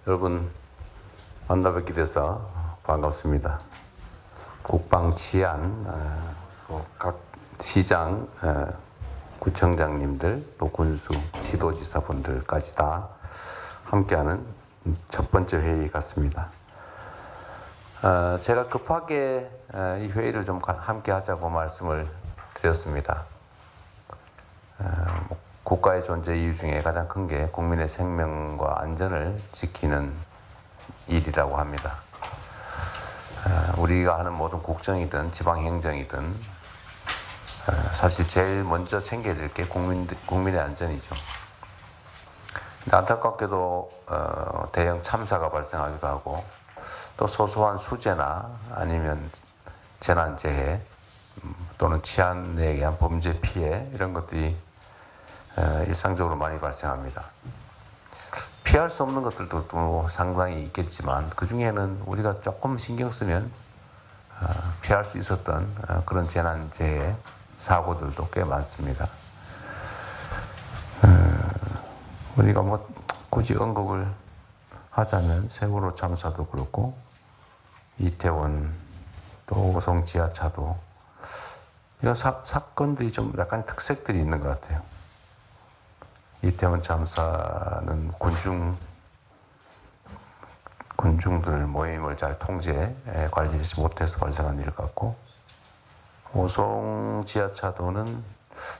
여러분 만나 뵙게 돼서 반갑습니다. 국방 치안, 각 시장, 구청장님들, 또 군수, 지도지사분들까지 다 함께하는 첫 번째 회의 같습니다. 제가 급하게 이 회의를 좀 함께 하자고 말씀을 드렸습니다. 국가의 존재 이유 중에 가장 큰 게 국민의 생명과 안전을 지키는 일이라고 합니다. 우리가 하는 모든 국정이든 지방행정이든 사실 제일 먼저 챙겨야 될 게 국민의 안전이죠. 안타깝게도 대형 참사가 발생하기도 하고 또 소소한 수재나 아니면 재난재해 또는 치안에 의한 범죄 피해 이런 것들이 일상적으로 많이 발생합니다. 피할 수 없는 것들도 또 상당히 있겠지만 그 중에는 우리가 조금 신경 쓰면 피할 수 있었던 그런 재난재해 사고들도 꽤 많습니다. 우리가 뭐 굳이 언급을 하자면 세월호 참사도 그렇고 이태원 또 오송 지하차도 이런 사건들이 좀 약간 특색들이 있는 것 같아요. 이태원 참사는 군중들 모임을 잘 관리하지 못해서 발생한 일 같고, 오송 지하차도는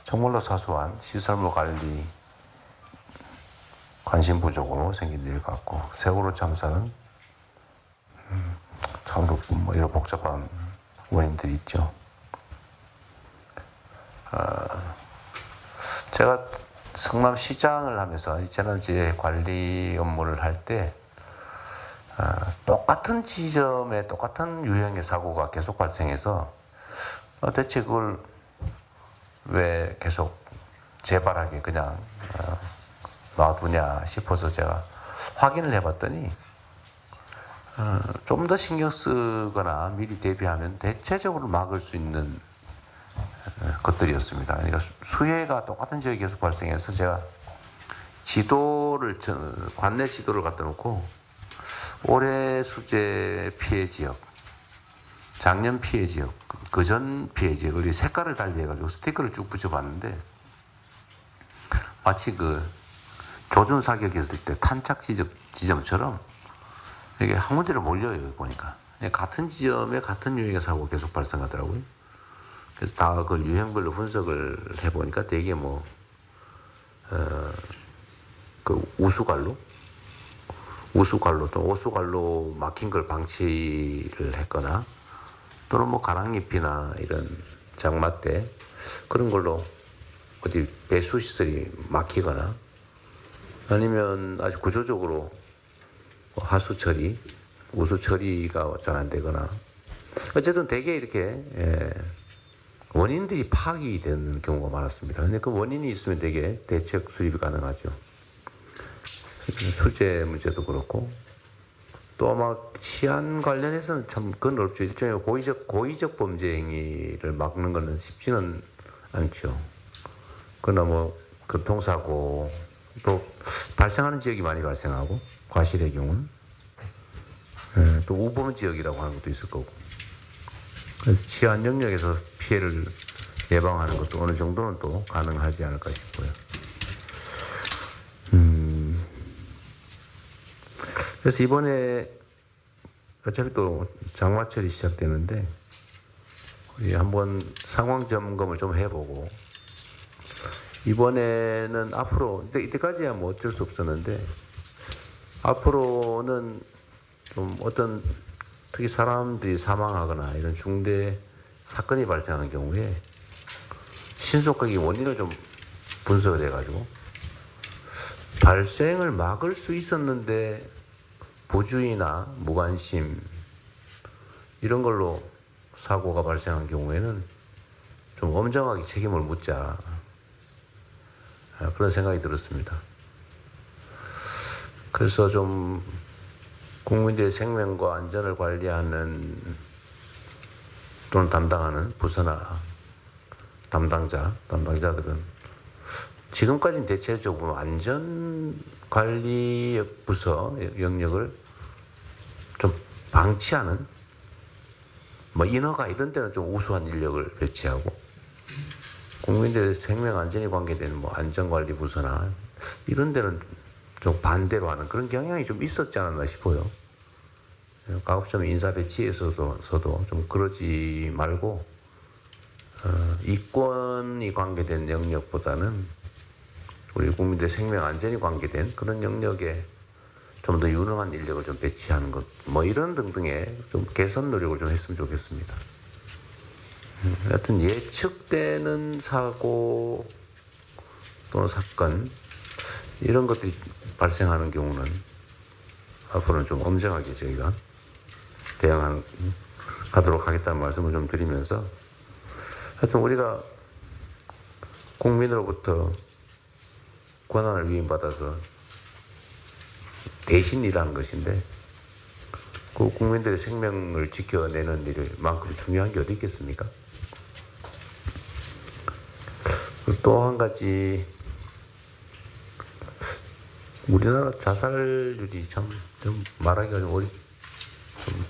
정말로 사소한 시설물 관리 관심 부족으로 생긴 일 같고, 세월호 참사는 참도 뭐 이런 복잡한 원인들이 있죠. 제가 성남시장을 하면서 재난재해 관리 업무를 할 때 똑같은 지점에 똑같은 유형의 사고가 계속 발생해서 대체 그걸 왜 계속 재발하게 그냥 놔두냐 싶어서 제가 확인을 해봤더니 좀 더 신경 쓰거나 미리 대비하면 대체적으로 막을 수 있는 것들이었습니다. 그러니까 수해가 똑같은 지역에 계속 발생해서 제가 관내 지도를 갖다 놓고 올해 수재 피해 지역, 작년 피해 지역, 그전 피해 지역을 색깔을 달리해가지고 스티커를 쭉 붙여봤는데 마치 그 교준 사격했을 때 탄착 지점처럼 이게 한 군데로 몰려요. 보니까 같은 지점에 같은 유형의 사고가 계속 발생하더라고요. 그래서 다 그걸 유형별로 분석을 해보니까 되게 그 우수관로 또 오수관로 막힌 걸 방치를 했거나 또는 뭐 가랑잎이나 이런 장마 때 그런 걸로 어디 배수시설이 막히거나 아니면 아주 구조적으로 하수 처리, 우수 처리가 잘 안 되거나 어쨌든 되게 이렇게 원인들이 파악이 되는 경우가 많았습니다. 근데 그 원인이 있으면 되게 대책 수립이 가능하죠. 수재 문제도 그렇고 또 막 치안 관련해서는 참 그건 어렵죠. 일종의 고의적 범죄 행위를 막는 것은 쉽지는 않죠. 그러나 뭐 교통사고 또 발생하는 지역이 많이 발생하고 과실의 경우는 또 우범 지역이라고 하는 것도 있을 거고 그래서 치안 영역에서 피해를 예방하는 것도 어느 정도는 또 가능하지 않을까 싶고요. 그래서 이번에 어차피 또 장마철이 시작되는데 우리 한번 상황 점검을 좀 해보고 이번에는 앞으로 이때까지야 뭐 어쩔 수 없었는데 앞으로는 좀 어떤 특히 사람들이 사망하거나 이런 중대 사건이 발생하는 경우에 신속하게 원인을 좀 분석을 해가지고 발생을 막을 수 있었는데 부주의나 무관심 이런 걸로 사고가 발생한 경우에는 좀 엄정하게 책임을 묻자 그런 생각이 들었습니다. 그래서 좀 국민들의 생명과 안전을 관리하는 또는 담당하는 부서나 담당자들은 지금까지는 대체적으로 안전 관리역 부서 영역을 좀 방치하는 뭐 인허가 이런 데는 좀 우수한 인력을 배치하고 국민들의 생명 안전이 관계된 뭐 안전관리 부서나 이런 데는 좀 반대로 하는 그런 경향이 좀 있었지 않았나 싶어요. 가급적 인사 배치에서도 좀 그러지 말고 이권이 관계된 영역보다는 우리 국민들의 생명 안전이 관계된 그런 영역에 좀 더 유능한 인력을 좀 배치하는 것, 뭐 이런 등등의 좀 개선 노력을 좀 했으면 좋겠습니다. 하여튼 예측되는 사고 또는 사건 이런 것들이 발생하는 경우는 앞으로는 좀 엄정하게 저희가 대응하도록 하겠다는 말씀을 좀 드리면서 하여튼 우리가 국민으로부터 권한을 위임받아서 대신 일하는 것인데 그 국민들의 생명을 지켜내는 일만큼 중요한 게 어디 있겠습니까? 또 한 가지 우리나라 자살률이 참 좀 말하기가 좀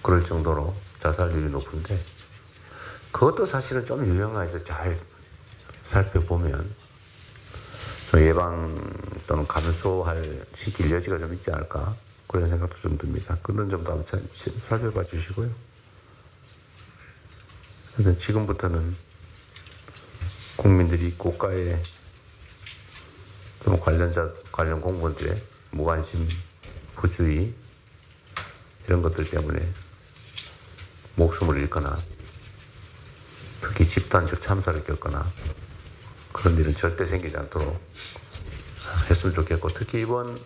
그럴 정도로 자살률이 높은데 그것도 사실은 좀 유형화해서 잘 살펴보면 예방 또는 감소할 시킬 여지가 좀 있지 않을까 그런 생각도 좀 듭니다. 그런 점도 한번 살펴봐 주시고요. 하여튼 지금부터는 국민들이 국가의 좀 관련 공무원들의 무관심, 부주의 이런 것들 때문에 목숨을 잃거나 특히 집단적 참사를 겪거나 그런 일은 절대 생기지 않도록 했으면 좋겠고 특히 이번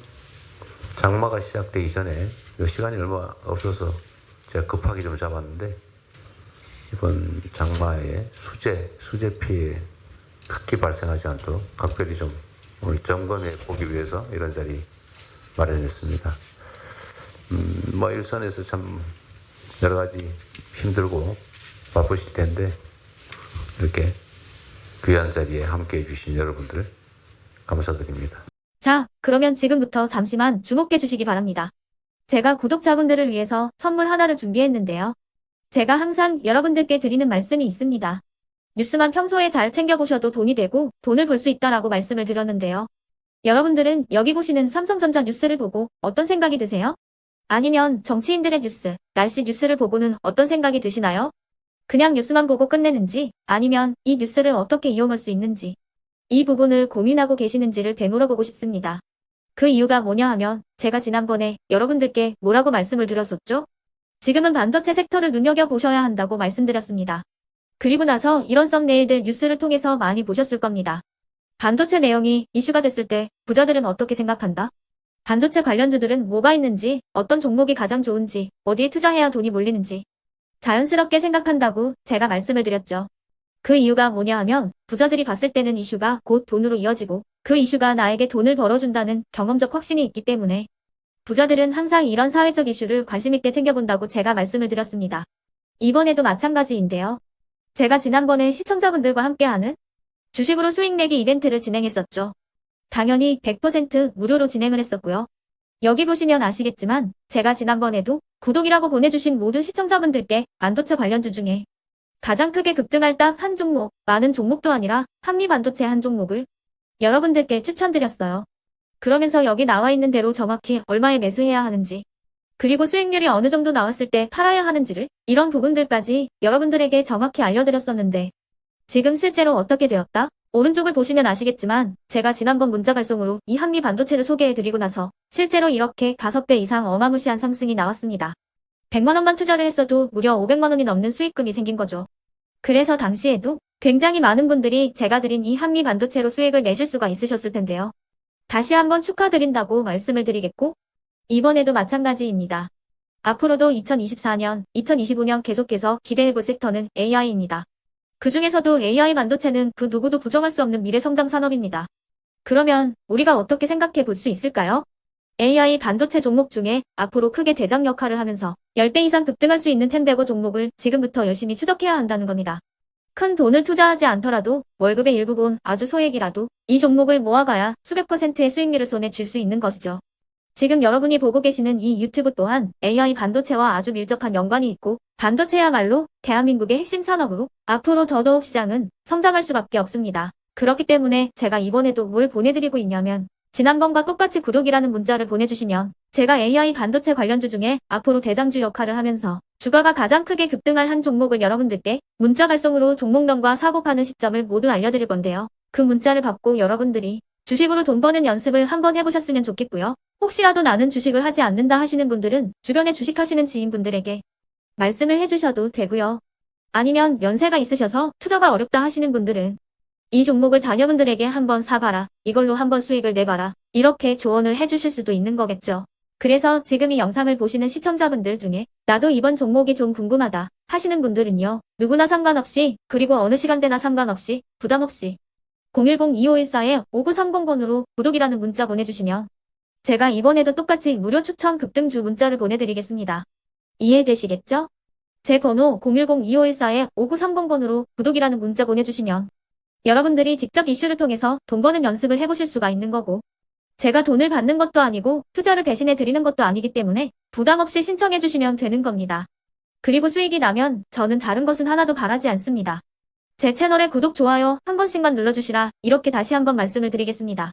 장마가 시작되기 전에 시간이 얼마 없어서 제가 급하게 좀 잡았는데 이번 장마에 수재 피해 특히 발생하지 않도록 각별히 좀 오늘 점검해 보기 위해서 이런 자리 마련했습니다. 뭐 일선에서 참 여러 가지 힘들고 바쁘실 텐데 이렇게 귀한 자리에 함께 해주신 여러분들 감사드립니다. 자, 그러면 지금부터 잠시만 주목해 주시기 바랍니다. 제가 구독자분들을 위해서 선물 하나를 준비했는데요. 제가 항상 여러분들께 드리는 말씀이 있습니다. 뉴스만 평소에 잘 챙겨보셔도 돈이 되고 돈을 벌 수 있다라고 말씀을 드렸는데요. 여러분들은 여기 보시는 삼성전자 뉴스를 보고 어떤 생각이 드세요? 아니면 정치인들의 뉴스, 날씨 뉴스를 보고는 어떤 생각이 드시나요? 그냥 뉴스만 보고 끝내는지 아니면 이 뉴스를 어떻게 이용할 수 있는지 이 부분을 고민하고 계시는지를 되물어보고 싶습니다. 그 이유가 뭐냐 하면 제가 지난번에 여러분들께 뭐라고 말씀을 드렸었죠? 지금은 반도체 섹터를 눈여겨보셔야 한다고 말씀드렸습니다. 그리고 나서 이런 썸네일들 뉴스를 통해서 많이 보셨을 겁니다. 반도체 내용이 이슈가 됐을 때 부자들은 어떻게 생각한다? 반도체 관련주들은 뭐가 있는지, 어떤 종목이 가장 좋은지, 어디에 투자해야 돈이 몰리는지 자연스럽게 생각한다고 제가 말씀을 드렸죠. 그 이유가 뭐냐 하면 부자들이 봤을 때는 이슈가 곧 돈으로 이어지고 그 이슈가 나에게 돈을 벌어준다는 경험적 확신이 있기 때문에 부자들은 항상 이런 사회적 이슈를 관심있게 챙겨본다고 제가 말씀을 드렸습니다. 이번에도 마찬가지인데요. 제가 지난번에 시청자분들과 함께하는 주식으로 수익 내기 이벤트를 진행했었죠. 당연히 100% 무료로 진행을 했었고요. 여기 보시면 아시겠지만 제가 지난번에도 구독이라고 보내주신 모든 시청자분들께 반도체 관련주 중에 가장 크게 급등할 딱 한 종목, 많은 종목도 아니라 한미반도체 한 종목을 여러분들께 추천드렸어요. 그러면서 여기 나와 있는 대로 정확히 얼마에 매수해야 하는지, 그리고 수익률이 어느 정도 나왔을 때 팔아야 하는지를 이런 부분들까지 여러분들에게 정확히 알려드렸었는데 지금 실제로 어떻게 되었다? 오른쪽을 보시면 아시겠지만 제가 지난번 문자 발송으로 이 한미반도체를 소개해드리고 나서 실제로 이렇게 5배 이상 어마무시한 상승이 나왔습니다. 100만원만 투자를 했어도 무려 500만원이 넘는 수익금이 생긴 거죠. 그래서 당시에도 굉장히 많은 분들이 제가 드린 이 한미반도체로 수익을 내실 수가 있으셨을 텐데요. 다시 한번 축하드린다고 말씀을 드리겠고 이번에도 마찬가지입니다. 앞으로도 2024년, 2025년 계속해서 기대해볼 섹터는 AI입니다. 그 중에서도 AI 반도체는 그 누구도 부정할 수 없는 미래성장 산업입니다. 그러면 우리가 어떻게 생각해 볼 수 있을까요? AI 반도체 종목 중에 앞으로 크게 대장 역할을 하면서 10배 이상 급등할 수 있는 텐베고 종목을 지금부터 열심히 추적해야 한다는 겁니다. 큰 돈을 투자하지 않더라도 월급의 일부분 아주 소액이라도 이 종목을 모아가야 수백 %의 수익률을 손에 쥘 수 있는 것이죠. 지금 여러분이 보고 계시는 이 유튜브 또한 AI 반도체와 아주 밀접한 연관이 있고 반도체야말로 대한민국의 핵심 산업으로 앞으로 더더욱 시장은 성장할 수밖에 없습니다. 그렇기 때문에 제가 이번에도 뭘 보내드리고 있냐면 지난번과 똑같이 구독이라는 문자를 보내주시면 제가 AI 반도체 관련주 중에 앞으로 대장주 역할을 하면서 주가가 가장 크게 급등할 한 종목을 여러분들께 문자 발송으로 종목명과 사고 파는 시점을 모두 알려드릴 건데요. 그 문자를 받고 여러분들이 주식으로 돈 버는 연습을 한번 해보셨으면 좋겠고요. 혹시라도 나는 주식을 하지 않는다 하시는 분들은 주변에 주식하시는 지인분들에게 말씀을 해주셔도 되고요. 아니면 연세가 있으셔서 투자가 어렵다 하시는 분들은 이 종목을 자녀분들에게 한번 사봐라. 이걸로 한번 수익을 내봐라. 이렇게 조언을 해주실 수도 있는 거겠죠. 그래서 지금 이 영상을 보시는 시청자분들 중에 나도 이번 종목이 좀 궁금하다 하시는 분들은요. 누구나 상관없이 그리고 어느 시간대나 상관없이 부담없이 010-2514-5930번으로 구독이라는 문자 보내주시면 제가 이번에도 똑같이 무료 추천 급등주 문자를 보내드리겠습니다. 이해되시겠죠? 제 번호 010-2514-5930번으로 구독이라는 문자 보내주시면 여러분들이 직접 이슈를 통해서 돈 버는 연습을 해보실 수가 있는 거고 제가 돈을 받는 것도 아니고 투자를 대신해 드리는 것도 아니기 때문에 부담 없이 신청해 주시면 되는 겁니다. 그리고 수익이 나면 저는 다른 것은 하나도 바라지 않습니다. 제 채널에 구독, 좋아요 한 번씩만 눌러주시라 이렇게 다시 한번 말씀을 드리겠습니다.